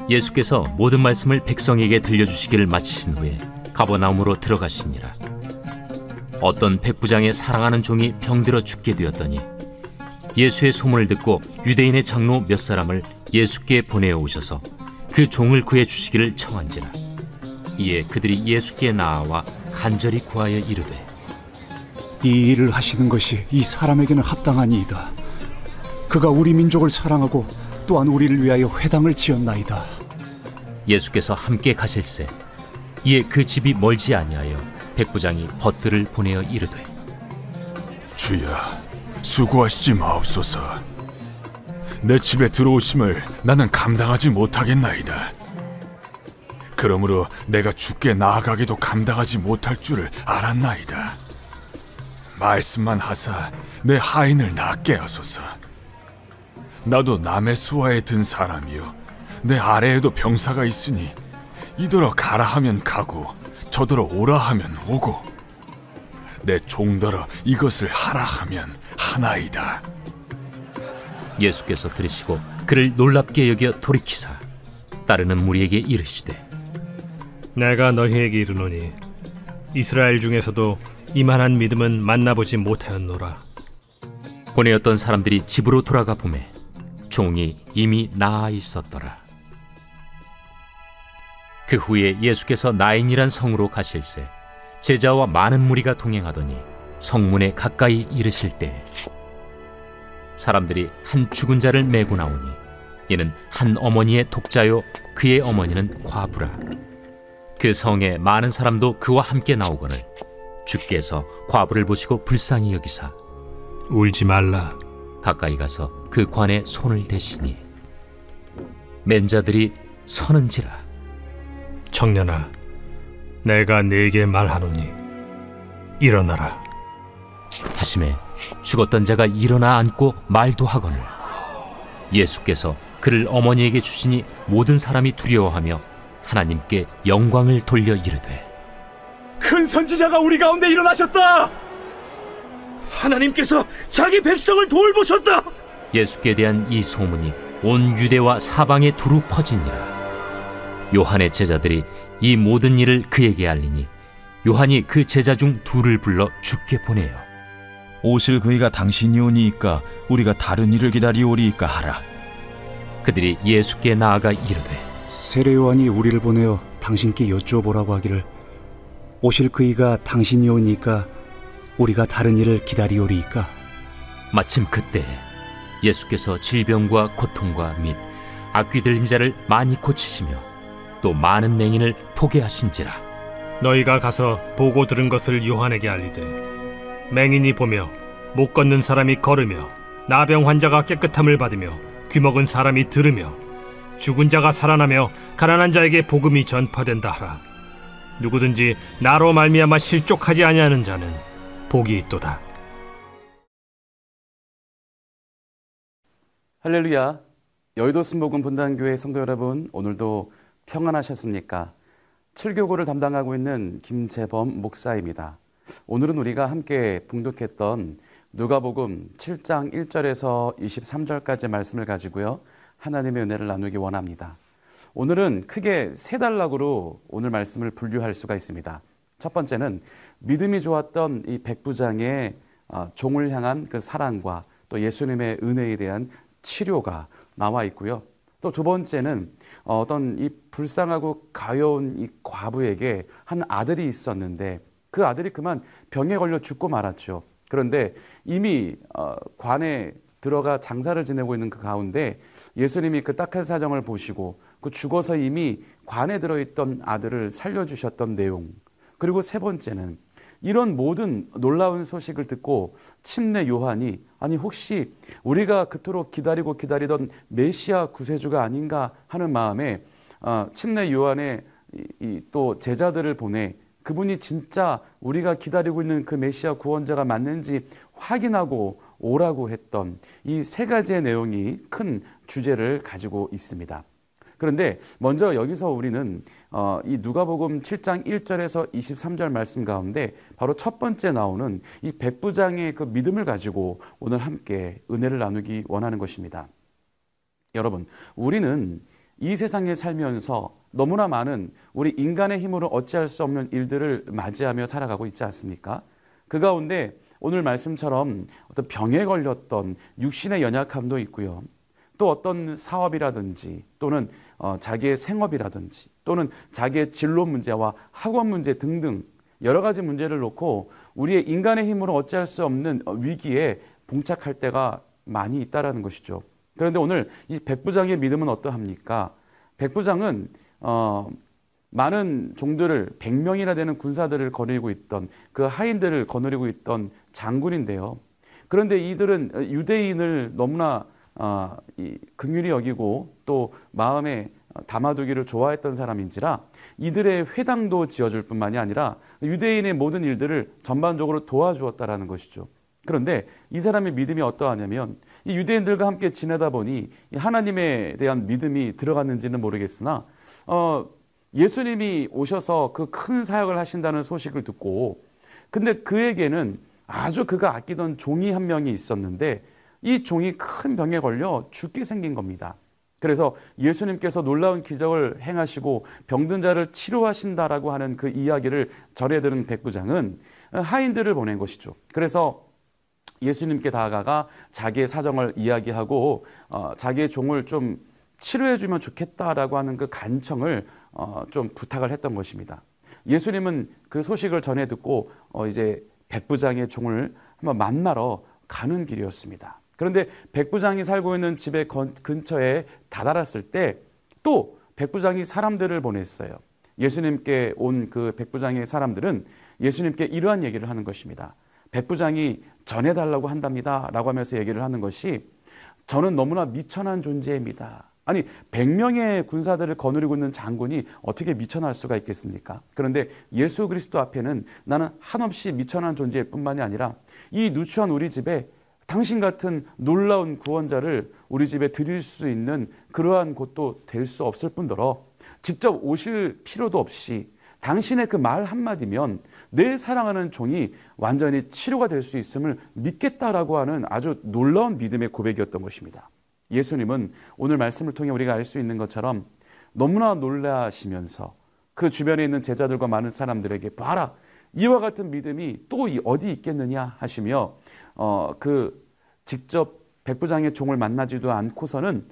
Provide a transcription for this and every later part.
예수께서 모든 말씀을 백성에게 들려주시기를 마치신 후에 가버나움으로 들어가시니라. 어떤 백부장의 사랑하는 종이 병들어 죽게 되었더니 예수의 소문을 듣고 유대인의 장로 몇 사람을 예수께 보내어 오셔서 그 종을 구해 주시기를 청한지라. 이에 그들이 예수께 나아와 간절히 구하여 이르되, 이 일을 하시는 것이 이 사람에게는 합당하니이다. 그가 우리 민족을 사랑하고 또한 우리를 위하여 회당을 지었나이다. 예수께서 함께 가실새 이에 그 집이 멀지 아니하여 백부장이 벗들을 보내어 이르되, 주여, 수고하시지 마옵소서. 내 집에 들어오심을 나는 감당하지 못하겠나이다. 그러므로 내가 주께 나아가기도 감당하지 못할 줄을 알았나이다. 말씀만 하사 내 하인을 낫게 하소서. 나도 남의 수하에 든 사람이요, 내 아래에도 병사가 있으니 이더러 가라 하면 가고 저더러 오라 하면 오고 내 종더러 이것을 하라 하면 하나이다. 예수께서 들으시고 그를 놀랍게 여겨 돌이키사 따르는 무리에게 이르시되, 내가 너희에게 이르노니 이스라엘 중에서도 이만한 믿음은 만나보지 못하였노라. 보내었던 사람들이 집으로 돌아가 보매 종이 이미 나아 있었더라. 그 후에 예수께서 나인이란 성으로 가실새 제자와 많은 무리가 동행하더니 성문에 가까이 이르실 때 사람들이 한 죽은 자를 메고 나오니 이는 한 어머니의 독자요 그의 어머니는 과부라. 그 성에 많은 사람도 그와 함께 나오거늘 주께서 과부를 보시고 불쌍히 여기사 울지 말라. 가까이 가서 그 관에 손을 대시니 맨 자들이 서는지라. 청년아, 내가 네게 말하노니 일어나라 하심에 죽었던 자가 일어나 앉고 말도 하거늘 예수께서 그를 어머니에게 주시니 모든 사람이 두려워하며 하나님께 영광을 돌려 이르되, 큰 선지자가 우리 가운데 일어나셨다. 하나님께서 자기 백성을 돌보셨다. 예수께 대한 이 소문이 온 유대와 사방에 두루 퍼지니라. 요한의 제자들이 이 모든 일을 그에게 알리니 요한이 그 제자 중 둘을 불러 주께 보내어 오실 그이가 당신이 오니이까 우리가 다른 일을 기다리오리이까 하라. 그들이 예수께 나아가 이르되, 세례 요한이 우리를 보내어 당신께 여쭈어보라고 하기를 오실 그이가 당신이 오니까 우리가 다른 일을 기다리오리이까. 마침 그때 예수께서 질병과 고통과 및 악귀 들린 자를 많이 고치시며 또 많은 맹인을 포게 하신지라. 너희가 가서 보고 들은 것을 요한에게 알리되 맹인이 보며 못 걷는 사람이 걸으며 나병 환자가 깨끗함을 받으며 귀먹은 사람이 들으며 죽은 자가 살아나며 가난한 자에게 복음이 전파된다 하라. 누구든지 나로 말미암아 실족하지 아니하는 자는 복이 있도다. 할렐루야. 여의도 순복음 분단교회 성도 여러분, 오늘도 평안하셨습니까? 7교구를 담당하고 있는 김재범 목사입니다. 오늘은 우리가 함께 봉독했던 누가복음 7장 1절에서 23절까지 말씀을 가지고요, 하나님의 은혜를 나누기 원합니다. 오늘은 크게 세 단락으로 오늘 말씀을 분류할 수가 있습니다. 첫 번째는 믿음이 좋았던 이 백부장의 종을 향한 그 사랑과 또 예수님의 은혜에 대한 치료가 나와 있고요. 또 두 번째는 어떤 이 불쌍하고 가여운 이 과부에게 한 아들이 있었는데 그 아들이 그만 병에 걸려 죽고 말았죠. 그런데 이미 관에 들어가 장사를 지내고 있는 그 가운데 예수님이 그 딱한 사정을 보시고 그 죽어서 이미 관에 들어있던 아들을 살려주셨던 내용, 그리고 세 번째는 이런 모든 놀라운 소식을 듣고 침례 요한이 아니 혹시 우리가 그토록 기다리고 기다리던 메시아 구세주가 아닌가 하는 마음에 침례 요한의 또 제자들을 보내 그분이 진짜 우리가 기다리고 있는 그 메시아 구원자가 맞는지 확인하고 오라고 했던 이 세 가지의 내용이 큰 주제를 가지고 있습니다. 그런데 먼저 여기서 우리는 이 누가복음 7장 1절에서 23절 말씀 가운데 바로 첫 번째 나오는 이 백부장의 그 믿음을 가지고 오늘 함께 은혜를 나누기 원하는 것입니다. 여러분, 우리는 이 세상에 살면서 너무나 많은 우리 인간의 힘으로 어찌할 수 없는 일들을 맞이하며 살아가고 있지 않습니까? 그 가운데 오늘 말씀처럼 어떤 병에 걸렸던 육신의 연약함도 있고요. 또 어떤 사업이라든지 또는 자기의 생업이라든지 또는 자기의 진로 문제와 학원 문제 등등 여러 가지 문제를 놓고 우리의 인간의 힘으로 어찌할 수 없는 위기에 봉착할 때가 많이 있다라는 것이죠. 그런데 오늘 이 백부장의 믿음은 어떠합니까? 백부장은 많은 종들을 100명이나 되는 군사들을 거느리고 있던 그 하인들을 거느리고 있던 장군인데요. 그런데 이들은 유대인을 너무나 긍휼히 여기고 또 마음에 담아두기를 좋아했던 사람인지라 이들의 회당도 지어줄 뿐만이 아니라 유대인의 모든 일들을 전반적으로 도와주었다라는 것이죠. 그런데 이 사람의 믿음이 어떠하냐면 이 유대인들과 함께 지내다 보니 하나님에 대한 믿음이 들어갔는지는 모르겠으나 예수님이 오셔서 그 큰 사역을 하신다는 소식을 듣고 근데 그에게는 아주 그가 아끼던 종이 한 명이 있었는데 이 종이 큰 병에 걸려 죽게 생긴 겁니다. 그래서 예수님께서 놀라운 기적을 행하시고 병든 자를 치료하신다라고 하는 그 이야기를 전해 들은 백부장은 하인들을 보낸 것이죠. 그래서 예수님께 다가가 자기의 사정을 이야기하고 자기의 종을 좀 치료해 주면 좋겠다라고 하는 그 간청을 좀 부탁을 했던 것입니다. 예수님은 그 소식을 전해 듣고 이제 백부장의 종을 한번 만나러 가는 길이었습니다. 그런데 백부장이 살고 있는 집의 근처에 다다랐을 때 또 백부장이 사람들을 보냈어요. 예수님께 온 그 백부장의 사람들은 예수님께 이러한 얘기를 하는 것입니다. 백부장이 전해달라고 한답니다 라고 하면서 얘기를 하는 것이 저는 너무나 미천한 존재입니다. 아니 100명의 군사들을 거느리고 있는 장군이 어떻게 미천할 수가 있겠습니까? 그런데 예수 그리스도 앞에는 나는 한없이 미천한 존재일 뿐만이 아니라 이 누추한 우리 집에 당신 같은 놀라운 구원자를 우리 집에 드릴 수 있는 그러한 곳도 될 수 없을 뿐더러 직접 오실 필요도 없이 당신의 그 말 한마디면 내 사랑하는 종이 완전히 치료가 될 수 있음을 믿겠다라고 하는 아주 놀라운 믿음의 고백이었던 것입니다. 예수님은 오늘 말씀을 통해 우리가 알 수 있는 것처럼 너무나 놀라시면서 그 주변에 있는 제자들과 많은 사람들에게 봐라 이와 같은 믿음이 또 어디 있겠느냐 하시며 그 직접 백부장의 종을 만나지도 않고서는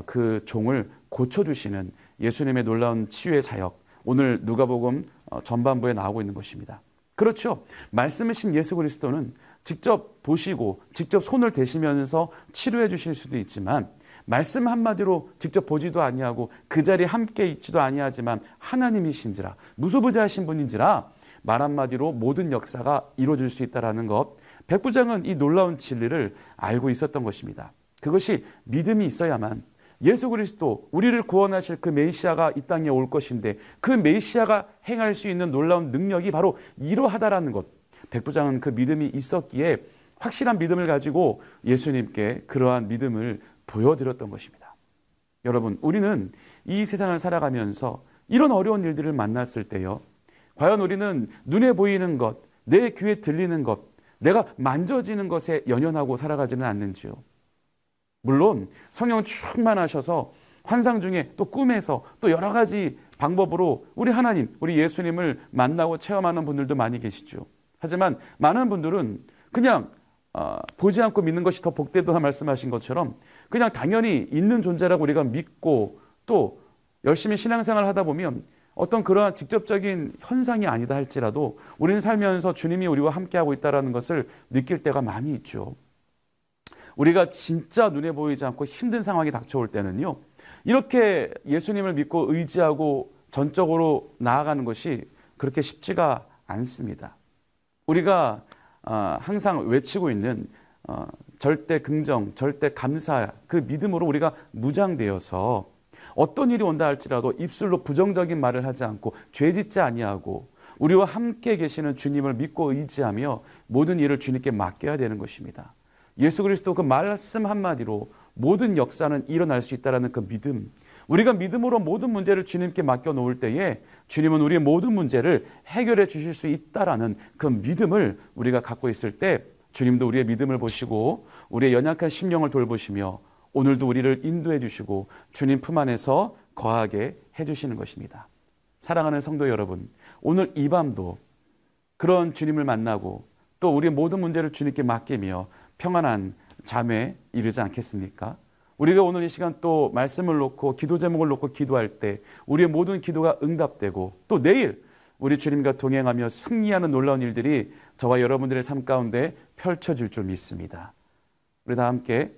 그 종을 고쳐주시는 예수님의 놀라운 치유의 사역 오늘 누가복음 전반부에 나오고 있는 것입니다. 그렇죠. 말씀이신 예수 그리스도는 직접 보시고 직접 손을 대시면서 치료해 주실 수도 있지만 말씀 한마디로 직접 보지도 아니하고 그 자리에 함께 있지도 아니하지만 하나님이신지라 무소부재하신 분인지라 말 한마디로 모든 역사가 이루어질 수 있다는 것 백부장은 이 놀라운 진리를 알고 있었던 것입니다. 그것이 믿음이 있어야만 예수 그리스도 우리를 구원하실 그 메시아가 이 땅에 올 것인데 그 메시아가 행할 수 있는 놀라운 능력이 바로 이러하다라는 것 백부장은 그 믿음이 있었기에 확실한 믿음을 가지고 예수님께 그러한 믿음을 보여드렸던 것입니다. 여러분 우리는 이 세상을 살아가면서 이런 어려운 일들을 만났을 때요 과연 우리는 눈에 보이는 것, 내 귀에 들리는 것, 내가 만져지는 것에 연연하고 살아가지는 않는지요. 물론 성령 충만하셔서 환상 중에 또 꿈에서 또 여러 가지 방법으로 우리 하나님, 우리 예수님을 만나고 체험하는 분들도 많이 계시죠. 하지만 많은 분들은 그냥 보지 않고 믿는 것이 더 복되다 말씀하신 것처럼 그냥 당연히 있는 존재라고 우리가 믿고 또 열심히 신앙생활을 하다 보면 어떤 그러한 직접적인 현상이 아니다 할지라도 우리는 살면서 주님이 우리와 함께하고 있다는 것을 느낄 때가 많이 있죠. 우리가 진짜 눈에 보이지 않고 힘든 상황이 닥쳐올 때는요. 이렇게 예수님을 믿고 의지하고 전적으로 나아가는 것이 그렇게 쉽지가 않습니다. 우리가 항상 외치고 있는 절대 긍정, 절대 감사 그 믿음으로 우리가 무장되어서 어떤 일이 온다 할지라도 입술로 부정적인 말을 하지 않고 죄짓지 아니하고 우리와 함께 계시는 주님을 믿고 의지하며 모든 일을 주님께 맡겨야 되는 것입니다. 예수 그리스도 그 말씀 한마디로 모든 역사는 일어날 수 있다는 그 믿음 우리가 믿음으로 모든 문제를 주님께 맡겨놓을 때에 주님은 우리의 모든 문제를 해결해 주실 수 있다는 그 믿음을 우리가 갖고 있을 때 주님도 우리의 믿음을 보시고 우리의 연약한 심령을 돌보시며 오늘도 우리를 인도해 주시고 주님 품 안에서 거하게 해주시는 것입니다. 사랑하는 성도 여러분, 오늘 이 밤도 그런 주님을 만나고 또 우리의 모든 문제를 주님께 맡기며 평안한 잠에 이르지 않겠습니까? 우리가 오늘 이 시간 또 말씀을 놓고 기도 제목을 놓고 기도할 때 우리의 모든 기도가 응답되고 또 내일 우리 주님과 동행하며 승리하는 놀라운 일들이 저와 여러분들의 삶 가운데 펼쳐질 줄 믿습니다. 우리 다 함께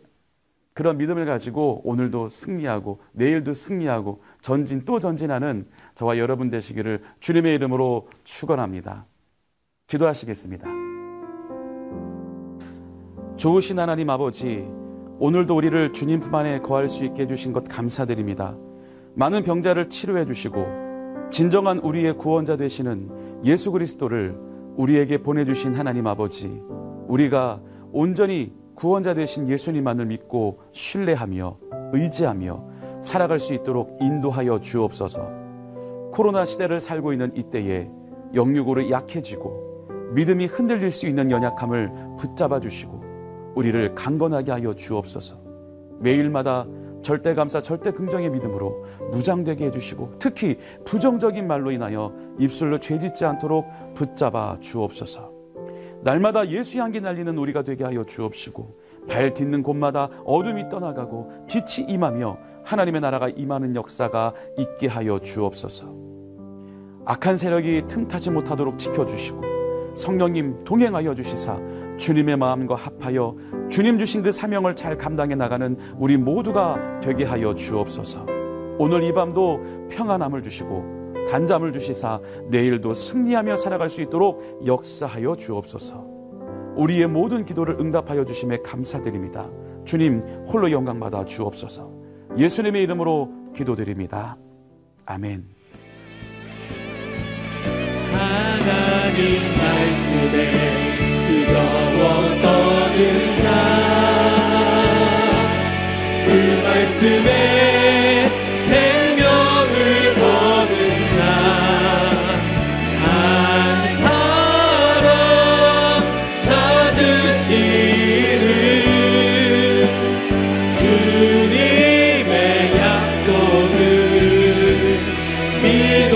그런 믿음을 가지고 오늘도 승리하고 내일도 승리하고 전진 또 전진하는 저와 여러분 되시기를 주님의 이름으로 축원합니다. 기도하시겠습니다. 좋으신 하나님 아버지, 오늘도 우리를 주님 품 안에 거할 수 있게 해주신 것 감사드립니다. 많은 병자를 치료해 주시고 진정한 우리의 구원자 되시는 예수 그리스도를 우리에게 보내주신 하나님 아버지, 우리가 온전히 구원자 되신 예수님만을 믿고 신뢰하며 의지하며 살아갈 수 있도록 인도하여 주옵소서. 코로나 시대를 살고 있는 이때에 영육으로 약해지고 믿음이 흔들릴 수 있는 연약함을 붙잡아 주시고 우리를 강건하게 하여 주옵소서. 매일마다 절대감사 절대긍정의 믿음으로 무장되게 해주시고 특히 부정적인 말로 인하여 입술로 죄짓지 않도록 붙잡아 주옵소서. 날마다 예수 향기 날리는 우리가 되게 하여 주옵시고 발 딛는 곳마다 어둠이 떠나가고 빛이 임하며 하나님의 나라가 임하는 역사가 있게 하여 주옵소서. 악한 세력이 틈타지 못하도록 지켜주시고 성령님 동행하여 주시사 주님의 마음과 합하여 주님 주신 그 사명을 잘 감당해 나가는 우리 모두가 되게 하여 주옵소서. 오늘 이 밤도 평안함을 주시고 단잠을 주시사 내일도 승리하며 살아갈 수 있도록 역사하여 주옵소서. 우리의 모든 기도를 응답하여 주심에 감사드립니다. 주님 홀로 영광받아 주옵소서. 예수님의 이름으로 기도드립니다. 아멘. 하나님 말씀에 뜨거워 떠는 자, 그 말씀에 생명을 거는 자, 한 사람 찾으시는 주님의 약속을 믿어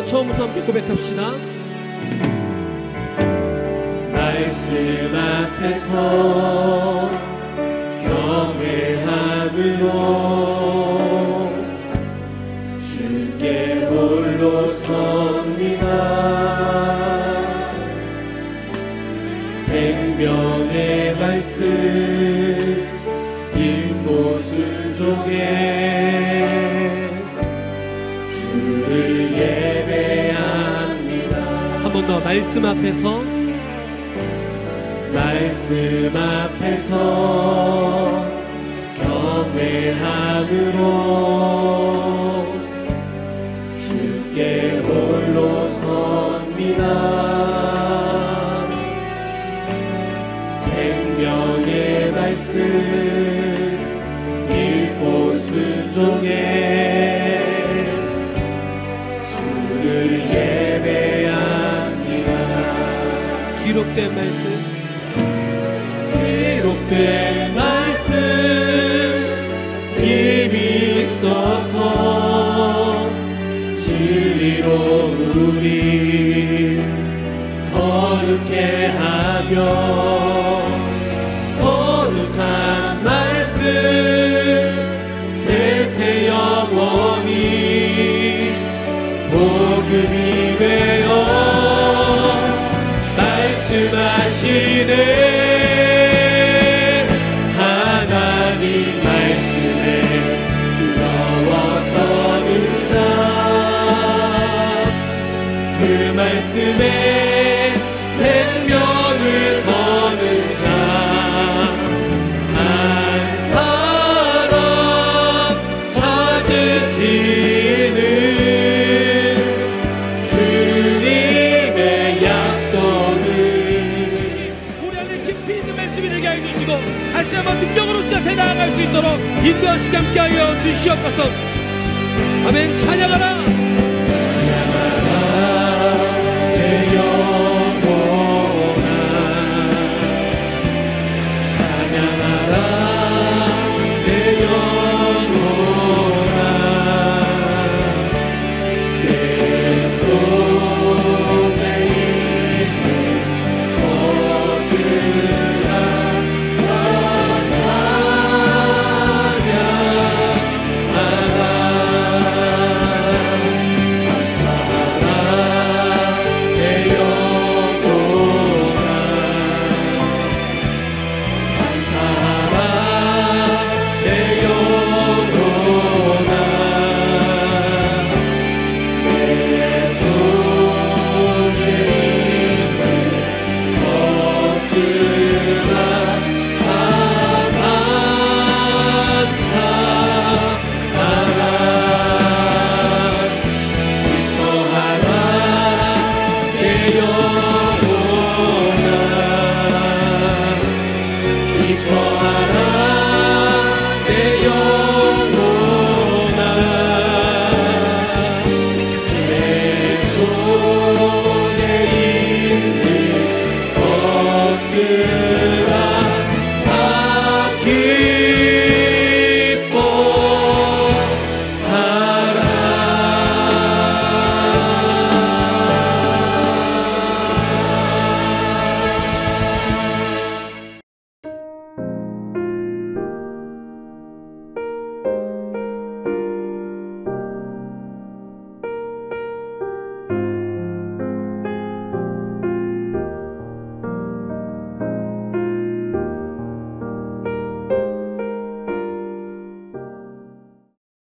처음부터 함께 고백합시다. 말씀 앞에서 경외함으로 주께 홀로 섭니다. 생명의 말씀 읽고 순종해 주를 예배합니다. 한 번 더 말씀 앞에서 경외함으로 주께 홀로 섭니다. 생명의 말씀 읽고 순종해 기록된 말씀 힘이 있어서 진리로 우리 거룩해 하며 거룩한 말씀 세세 영원히 복음이 되어 말씀하시네. 하나님 말씀에 두려워 떠는 자, 그 말씀에 생명 거는 자 한 사람 찾으시는 주님의 약속을 우리 안에 깊이 있는 말씀이 되게 해주시고 다시 한번 능력으로 시작해 나아갈 수 있도록 인도하시게 함께하여 주시옵소서. 아멘. 찬양하라.